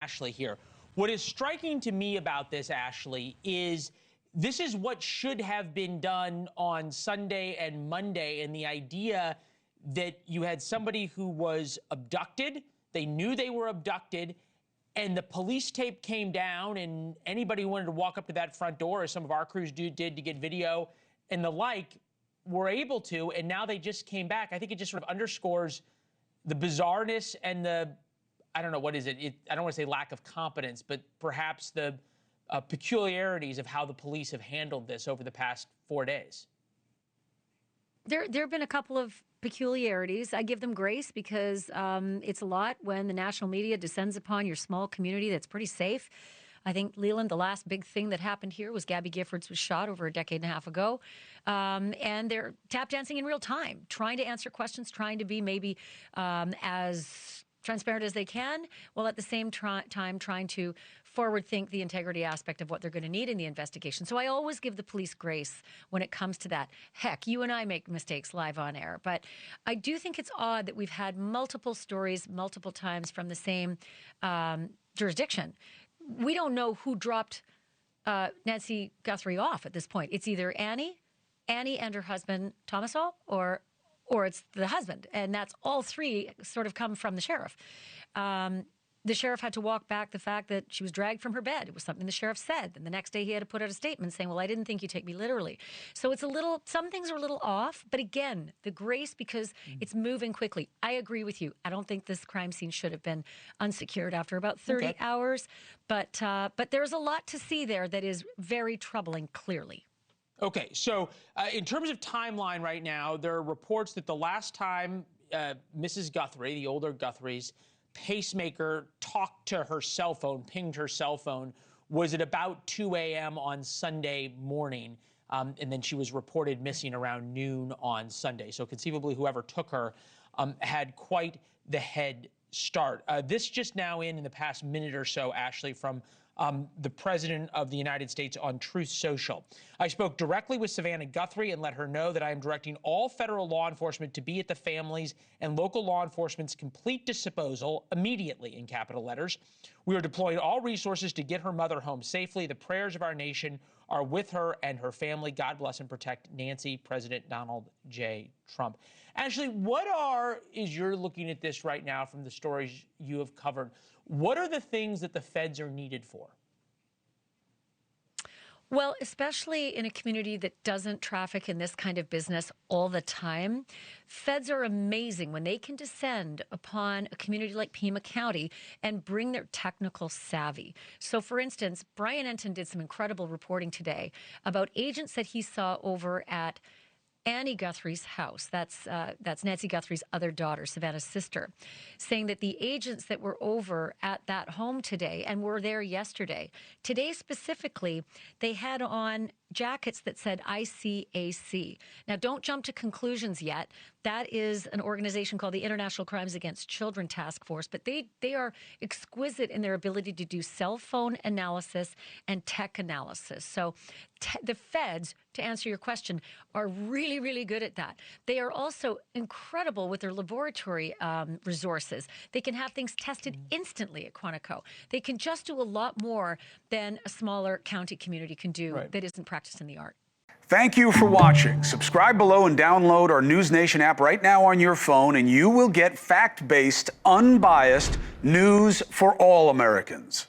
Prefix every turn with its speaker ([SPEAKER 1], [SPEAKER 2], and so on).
[SPEAKER 1] Ashleigh here. What is striking to me about this, Ashleigh, is this is what should have been done on Sunday and Monday, and the idea that you had somebody who was abducted, they knew they were abducted, and the police tape came down, and anybody who wanted to walk up to that front door, as some of our crews did to get video and the like, were able to, and now they just came back. I think it just sort of underscores the bizarreness and the, I don't know, what is it? I don't want to say lack of competence, but perhaps the peculiarities of how the police have handled this over the past 4 days.
[SPEAKER 2] There have been a couple of peculiarities. I give them grace because it's a lot when the national media descends upon your small community that's pretty safe. I think, Leland, the last big thing that happened here was Gabby Giffords was shot over a decade and a half ago. And they're tap dancing in real time, trying to answer questions, trying to be maybe as transparent as they can, while at the same time trying to forward think the integrity aspect of what they're going to need in the investigation. So I always give the police grace when it comes to that. Heck, you and I make mistakes live on air, but I do think it's odd that we've had multiple stories multiple times from the same jurisdiction. We don't know who dropped Nancy Guthrie off at this point. It's either Annie and her husband, Thomasall, or it's the husband. And that's all three sort of come from the sheriff. The sheriff had to walk back the fact that she was dragged from her bed. It was something the sheriff said. And the next day he had to put out a statement saying, well, I didn't think you take me literally. So it's a little, some things are a little off. But again, the grace, because it's moving quickly. I agree with you. I don't think this crime scene should have been unsecured after about 30 hours. But there's a lot to see there that is very troubling, clearly.
[SPEAKER 1] Okay, so in terms of timeline right now, there are reports that the last time Mrs. Guthrie, the older Guthrie's pacemaker, talked to her cell phone, pinged her cell phone, was at about 2 a.m. on Sunday morning. And then she was reported missing around noon on Sunday. So conceivably, whoever took her had quite the head start. This just now in the past minute or so, Ashleigh, from the President of the United States on Truth Social. I spoke directly with Savannah Guthrie and let her know that I am directing all federal law enforcement to be at the family's and local law enforcement's complete disposal immediately, in capital letters. We are deploying all resources to get her mother home safely. The prayers of our nation are with her and her family. God bless and protect Nancy, President Donald J. Trump. Ashleigh, as you're looking at this right now from the stories you have covered, what are the things that the feds are needed for?
[SPEAKER 2] Well, especially in a community that doesn't traffic in this kind of business all the time, feds are amazing when they can descend upon a community like Pima County and bring their technical savvy. So, for instance, Brian Enton did some incredible reporting today about agents that he saw over at Annie Guthrie's house. That's Nancy Guthrie's other daughter, Savannah's sister, saying that the agents that were over at that home today and were there yesterday, today specifically, they had on jackets that said ICAC. Now, don't jump to conclusions yet. That is an organization called the International Crimes Against Children Task Force, but they are exquisite in their ability to do cell phone analysis and tech analysis. So the feds, to answer your question, are really, really good at that. They are also incredible with their laboratory resources. They can have things tested instantly at Quantico. They can just do a lot more than a smaller county community can do that isn't practiced in the art.
[SPEAKER 3] Thank you for watching. Subscribe below and download our NewsNation app right now on your phone, and you will get fact-based, unbiased news for all Americans.